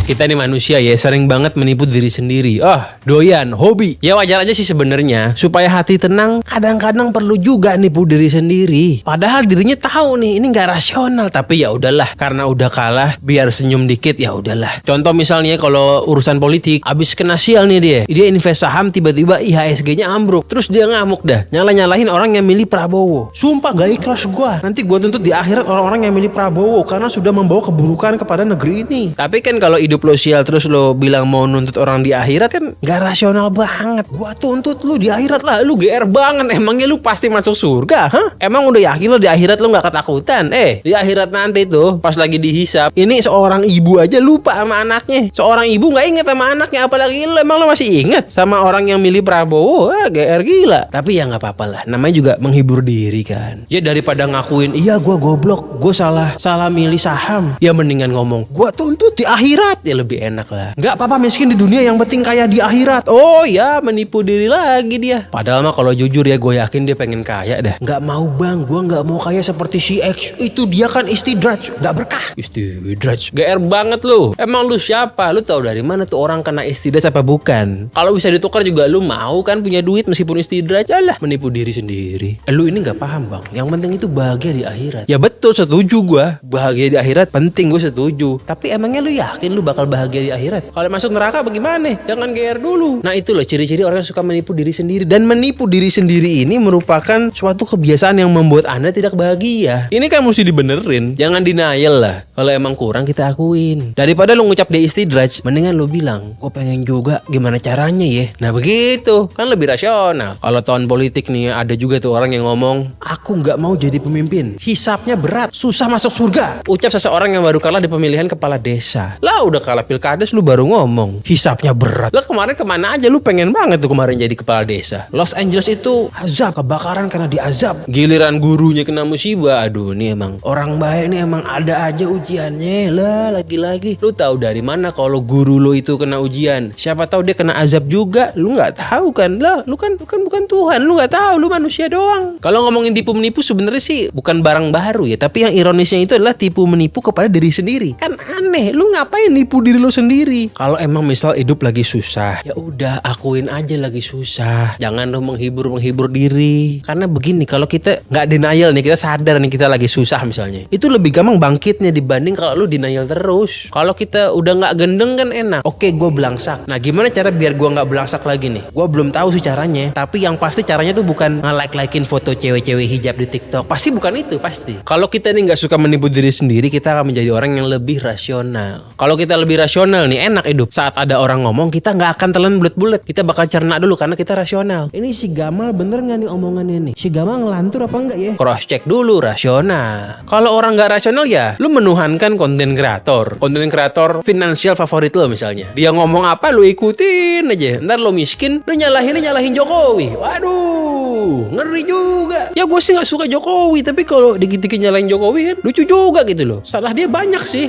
Kita nih manusia ya sering banget menipu diri sendiri. Doyan, hobi. Ya wajar aja sih sebenarnya. Supaya hati tenang, kadang-kadang perlu juga nipu diri sendiri. Padahal dirinya tahu nih, ini nggak rasional. Tapi ya udahlah, karena udah kalah, biar senyum dikit ya udahlah. Contoh misalnya kalau urusan politik, abis kena sial nih dia invest saham, tiba-tiba IHSG-nya ambruk. Terus dia ngamuk dah, nyalahin orang yang milih Prabowo. Sumpah gak ikhlas gua. Nanti gua tuntut di akhirat orang-orang yang milih Prabowo karena sudah membawa keburukan kepada negeri ini. Tapi kan kalau hidup lo sial terus lo bilang mau nuntut orang di akhirat kan gak rasional banget. Gua tuntut lu di akhirat lah, lu GR banget. Emangnya lu pasti masuk surga? Emang udah yakin lo di akhirat lo gak ketakutan? Di akhirat nanti tuh pas lagi dihisap, ini seorang ibu aja lupa sama anaknya. Seorang ibu gak inget sama anaknya, apalagi lo. Emang lo masih inget sama orang yang milih Prabowo? GR gila. Tapi ya gak apa-apa lah, namanya juga menghibur diri kan. Ya daripada ngakuin iya gua goblok, gua salah milih saham, ya mendingan ngomong gua tuntut di akhirat. Ya lebih enak lah. Gak apa-apa miskin di dunia, yang penting kaya di akhirat. Oh ya, menipu diri lagi dia. Padahal mah kalau jujur ya, gue yakin dia pengen kaya dah. Gak mau bang, gue gak mau kaya seperti si X. Itu dia kan istidraj, gak berkah. Istidraj, GR banget lu. Emang lu siapa? Lu tahu dari mana tuh orang kena istidraj apa bukan? Kalau bisa ditukar juga lu mau kan punya duit meskipun istidraj? Alah, menipu diri sendiri. Lu ini gak paham bang. Yang penting itu bahagia di akhirat. Ya betul, setuju gue. Bahagia di akhirat penting, gue setuju. Tapi emangnya lu yakin lu bakal bahagia di akhirat? Kalau masuk neraka bagaimana? Jangan GR dulu. Nah itu loh ciri-ciri orang yang suka menipu diri sendiri. Dan menipu diri sendiri ini merupakan suatu kebiasaan yang membuat Anda tidak bahagia. Ini kan mesti dibenerin. Jangan denial lah. Kalau emang kurang kita akuin. Daripada lu ngucap di istidraj, mendingan lu bilang gue pengen juga, gimana caranya ya. Nah begitu kan lebih rasional. Kalau tahun politik nih ada juga tuh orang yang ngomong, aku gak mau jadi pemimpin, hisapnya berat, susah masuk surga. Ucap seseorang yang baru kalah di pemilihan kepala desa. Lah udah kalah pilkades lu baru ngomong hisapnya berat. Lah kemarin kemana aja lu pengen banget tuh kemarin jadi kepala desa. Los Angeles itu azab, kebakaran karena diazab. Giliran gurunya kena musibah. Aduh nih emang orang baik nih emang ada aja ujiannya. Lah lagi-lagi lu tahu dari mana kalau guru lu itu kena ujian? Siapa tahu dia kena azab juga. Lu nggak tahu kan? Lah lu kan bukan Tuhan, lu nggak tahu, lu manusia doang. Kalau ngomongin tipu menipu sebenarnya sih bukan barang baru ya, tapi yang ironisnya itu adalah tipu menipu kepada diri sendiri. Kan aneh, lu ngapain nipu diri lu sendiri? Kalau emang misal hidup lagi susah, ya udah akuin aja lagi susah. Jangan lu menghibur diri. Karena begini, kalau kita nggak denial nih, kita sadar nih kita lagi susah misalnya, itu lebih gampang bangkitnya dibanding kalau lu denial terus. Kalau kita udah nggak gendeng kan enak. Oke, gue belangsak. Nah gimana cara biar gue nggak belangsak lagi nih? Gue belum tahu sih caranya. Tapi yang pasti caranya tuh bukan nge-like-likein foto cewek-cewek hijab di TikTok. Pasti bukan itu, pasti. Kalau kita nih nggak suka menipu diri sendiri, kita akan menjadi orang yang lebih rasional. Kalau kita lebih rasional nih, enak hidup. Saat ada orang ngomong, kita nggak akan telan bulet-bulet. Kita bakal cerna dulu karena kita rasional. Ini si Gamal bener nggak nih omongannya nih? Si Gamal ngelantur apa enggak ya? Cross check dulu, rasional. Kalau orang nggak rasional ya, lu menuhankan konten kreator finansial favorit lo misalnya. Dia ngomong apa, lu ikutin aja. Ntar lo miskin, lu nyalahin Jokowi. Waduh, ngeri juga. Ya gue sih nggak suka Jokowi, tapi kalau dikit-dikit nyalahin Jokowi kan lucu juga gitu loh. Salah dia banyak sih.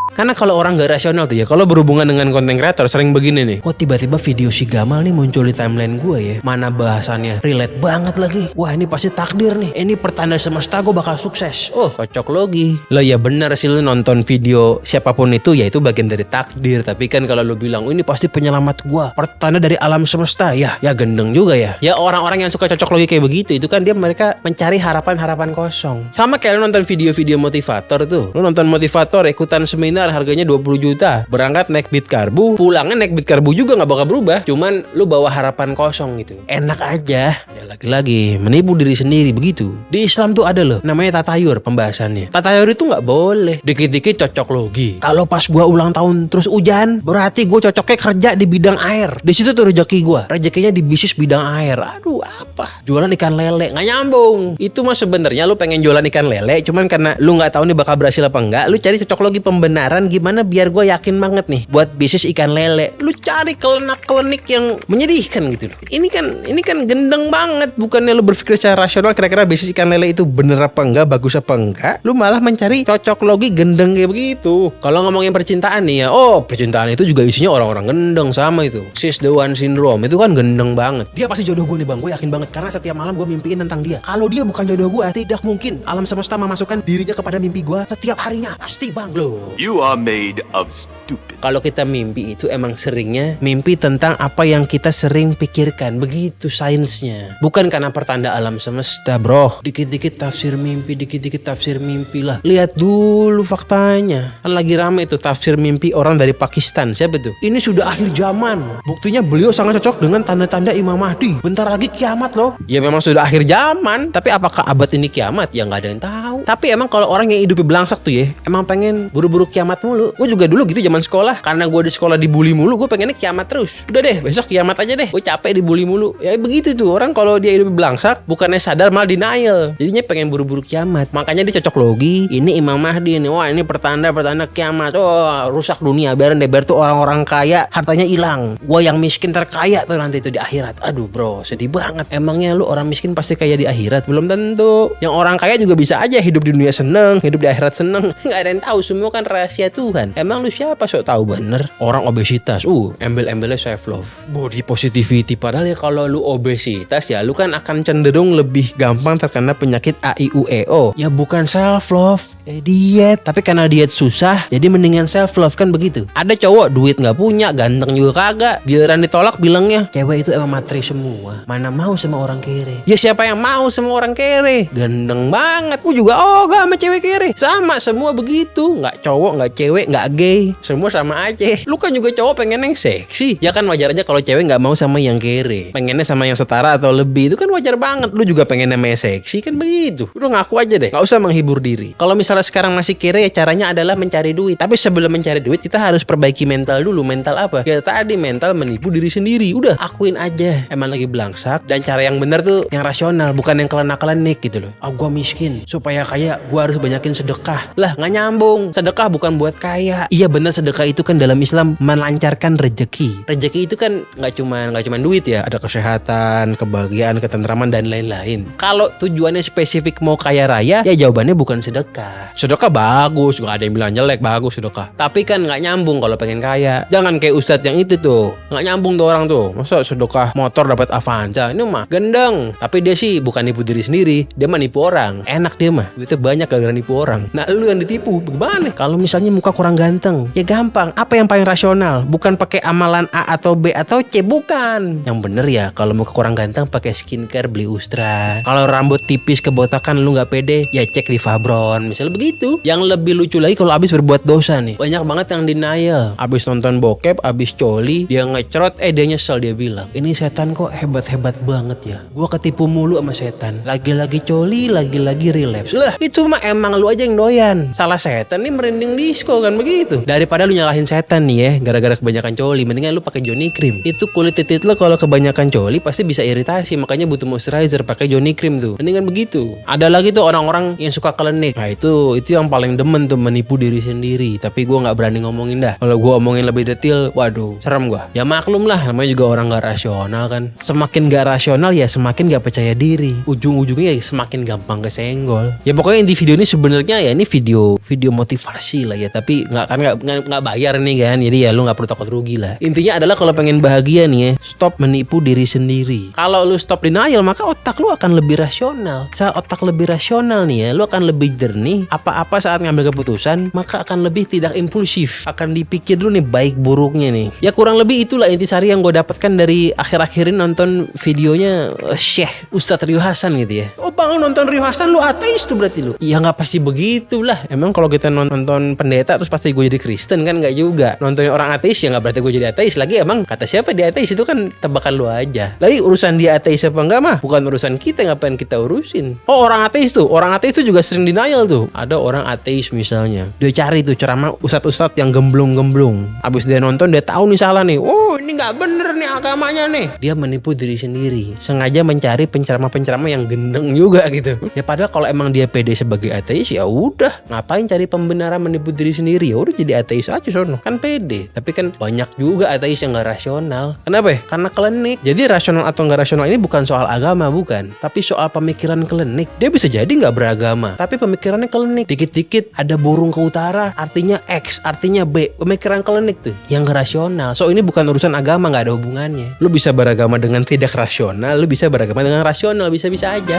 Karena kalau orang gak rasional tuh ya, kalau berhubungan dengan konten kreator sering begini nih. Kok tiba-tiba video si Gamal nih muncul di timeline gue ya? Mana bahasannya relate banget lagi. Wah ini pasti takdir nih. Ini pertanda semesta gue bakal sukses. Oh cocok logi. Lah ya benar sih, lu nonton video siapapun itu ya itu bagian dari takdir. Tapi kan kalau lu bilang ini pasti penyelamat gue, pertanda dari alam semesta, ya gendeng juga ya. Ya orang-orang yang suka cocok logi kayak begitu, itu kan mereka mencari harapan-harapan kosong. Sama kayak lu nonton video-video motivator tuh. Lu nonton motivator ikutan seminar harganya 20 juta, berangkat naik Beat Karbu, pulangnya naik Beat Karbu juga gak bakal berubah, cuman lu bawa harapan kosong gitu. Enak aja. Ya lagi-lagi menipu diri sendiri begitu. Di Islam tuh ada loh namanya tatayur pembahasannya. Tatayur itu gak boleh dikit-dikit cocok logi. Kalau pas gua ulang tahun terus hujan, berarti gua cocoknya kerja di bidang air. Di situ tuh rezeki gua, rezekinya di bisnis bidang air. Aduh apa? Jualan ikan lele, gak nyambung. Itu mah sebenarnya lu pengen jualan ikan lele, cuman karena lu gak tahu nih bakal berhasil apa enggak, lu cari cocok logi pembenaran gimana biar gue yakin banget nih buat bisnis ikan lele. Lu cari kelenak-kelenik yang menyedihkan gitu loh. Ini kan gendeng banget. Bukannya lu berpikir secara rasional kira-kira bisnis ikan lele itu bener apa enggak, bagus apa enggak, lu malah mencari cocok logi gendeng kayak begitu. Kalau ngomongin percintaan nih ya, percintaan itu juga isinya orang-orang gendeng. Sama itu Sis the One Syndrome, itu kan gendeng banget. Dia pasti jodoh gue nih bang, gue yakin banget karena setiap malam gue mimpiin tentang dia. Kalau dia bukan jodoh gue, tidak mungkin alam semesta memasukkan dirinya kepada mimpi gue setiap harinya. Pasti bang. Loh, You You are made of stupid. Kalau kita mimpi itu emang seringnya mimpi tentang apa yang kita sering pikirkan. Begitu sainsnya. Bukan karena pertanda alam semesta, bro. Dikit-dikit tafsir mimpi, dikit-dikit tafsir mimpi lah. Lihat dulu faktanya. Kan lagi rame itu tafsir mimpi orang dari Pakistan. Siapa tuh? Ini sudah akhir zaman. Buktinya beliau sangat cocok dengan tanda-tanda Imam Mahdi. Bentar lagi kiamat loh. Ya memang sudah akhir zaman. Tapi apakah abad ini kiamat? Ya nggak ada yang tahu. Tapi emang kalau orang yang hidupnya belangsak tuh ya, emang pengen buru-buru kiamat mulu. Gue juga dulu gitu zaman sekolah. Karena gue di sekolah dibully mulu, gue pengennya kiamat terus. Udah deh, besok kiamat aja deh. Gue capek dibully mulu. Ya begitu tuh orang kalau dia hidupnya belangsak, bukannya sadar malah denial. Jadinya pengen buru-buru kiamat. Makanya dia cocok logi. Ini Imam Mahdi nih. Wah ini pertanda kiamat. Oh rusak dunia. Biarin deh, biar tuh orang-orang kaya hartanya hilang. Gue yang miskin terkaya tuh nanti itu di akhirat. Aduh bro, sedih banget. Emangnya lu orang miskin pasti kaya di akhirat? Belum tentu. Yang orang kaya juga bisa aja hidup di dunia seneng, hidup di akhirat seneng. Nggak ada yang tahu. Semua kan rahasia Tuhan. Emang lu siapa sok tahu bener? Orang obesitas, embel-embelnya self love, body positivity. Padahal ya kalau lu obesitas ya lu kan akan cenderung lebih gampang terkena penyakit AIUEO. Ya bukan self love, diet. Tapi karena diet susah, jadi mendingan self love kan begitu. Ada cowok duit nggak punya, ganteng juga kagak, giliran ditolak bilangnya cewek itu emang materi semua. Mana mau sama orang kere? Ya siapa yang mau sama orang kere? Gandeng banget. Gue juga gak sama cewek kere. Sama semua begitu. Nggak cowok, nggak cewek, nggak gay, semua sama aja. Lu kan juga cowok pengen yang seksi. Ya kan wajar aja kalau cewek nggak mau sama yang kere. Pengennya sama yang setara atau lebih. Itu kan wajar banget. Lu juga pengen namanya seksi kan begitu. Lu ngaku aja deh. Nggak usah menghibur diri. Kalau misalnya sekarang masih kere ya caranya adalah mencari duit. Tapi sebelum mencari duit kita harus perbaiki mental dulu. Mental apa? Ya tadi mental menipu diri sendiri. Udah akuin aja. Emang lagi belangsak. Dan cara yang benar tuh yang rasional. Bukan yang kelenak-kelenik gitu loh. Gua miskin. Supaya kaya gua harus banyakin sedekah. Lah nggak nyambung. Sedekah bukan buat kaya. Iya benar sedekah itu kan dalam Islam melancarkan rejeki. Rejeki itu kan nggak cuma duit ya, ada kesehatan, kebahagiaan, ketentraman dan lain-lain. Kalau tujuannya spesifik mau kaya raya, ya jawabannya bukan sedekah. Sedekah bagus, nggak ada yang bilang jelek, bagus sedekah. Tapi kan nggak nyambung kalau pengen kaya. Jangan kayak ustadz yang itu tuh, nggak nyambung tuh orang tuh. Masa sedekah motor dapat Avanza, ini mah gendeng. Tapi dia sih bukan nipu diri sendiri, dia mah nipu orang. Enak dia mah, duitnya banyak gara-gara nipu orang. Nah lu yang ditipu, gimana? Kalau misalnya muka kurang ganteng, ya gampang. Apa yang paling rasional? Bukan pakai amalan A atau B atau C, bukan. Yang bener ya kalau muka kurang ganteng pakai skincare, beli Ustra. Kalau rambut tipis kebotakan lu nggak pede, ya cek di Fabron. Misalnya begitu. Yang lebih lucu lagi kalau abis berbuat dosa nih. Banyak banget yang denial. Abis nonton bokep, abis coli, dia ngecrot, dia nyesel, dia bilang, ini setan kok hebat-hebat banget ya. Gua ketipu mulu sama setan. Lagi-lagi coli, lagi-lagi relapse. Lah itu mah emang lu aja yang doyan. Salah setan nih merinding disco kan begitu. Daripada lu nyalahin setan nih ya, gara-gara kebanyakan coli, mendingan lu pakai Johnny Cream. Itu kulit titit lo kalau kebanyakan coli pasti bisa iritasi, makanya butuh moisturizer, pakai Johnny Cream tuh. Mendingan begitu. Ada lagi tuh orang-orang yang suka klinik. Nah itu yang paling demen tuh, menipu diri sendiri. Tapi gue nggak berani ngomongin dah. Kalau gue omongin lebih detail, waduh, serem gue. Ya maklum lah, namanya juga orang nggak rasional kan. Semakin nggak rasional ya semakin nggak percaya diri. Ujung-ujungnya ya semakin gampang kesenggol. Ya pokoknya di video ini sebenarnya ya ini video motivasi lah ya. Tapi nggak bayar nih kan. Jadi ya lu nggak perlu takut rugi lah. Intinya adalah kalau pengen bahagia nih ya, stop menipu diri sendiri. Kalau lu stop denial, maka otak lu akan lebih rasional. Saat otak lebih rasional nih ya, lu akan lebih jernih. Apa-apa saat ngambil keputusan, maka akan lebih tidak impulsif. Akan dipikir dulu nih baik buruknya nih. Ya kurang lebih itulah intisari yang gue dapatkan dari akhir-akhir ini nonton videonya Syekh Ustadz Rio Hasan gitu ya. Oh bang, nonton Rio Hasan lu ateis tuh berarti lu? Ya nggak pasti begitulah. Emang kalau kita nonton pendeta terus pasti gue jadi Kristen kan? Nggak juga. Nontonin orang ateis ya nggak berarti gue jadi ateis lagi. Emang kata siapa dia ateis? Itu kan tebakan lu aja. Lagi urusan dia ateis apa enggak mah bukan urusan kita, ngapain kita urusin. Oh orang ateis tuh juga sering denial tuh. Ada orang ateis misalnya, dia cari tuh ceramah ustadz-ustadz yang gemblung-gemblung. Abis dia nonton dia tahu nih salah nih. Oh ini nggak bener nih agamanya nih. Dia menipu diri sendiri, sengaja mencari penceramah-penceramah yang gendeng juga gitu. Ya padahal kalau emang dia pede sebagai ateis ya udah, ngapain cari pembenaran menipu diri sendiri? Ya udah jadi ateis aja sono, kan pede. Tapi kan banyak juga ateis yang nggak rasional. Kenapa ya? Karena klinik. Jadi rasional atau nggak rasional ini bukan soal agama, bukan, tapi soal pemikiran klinik. Dia bisa jadi nggak beragama, tapi pemikirannya klinik. Dikit-dikit ada burung ke utara, artinya X, artinya B. Pemikiran klinik tuh yang nggak rasional. So ini bukan urusan agama, nggak ada hubungannya. Lu bisa beragama dengan tidak rasional, lu bisa beragama dengan rasional, bisa-bisa aja.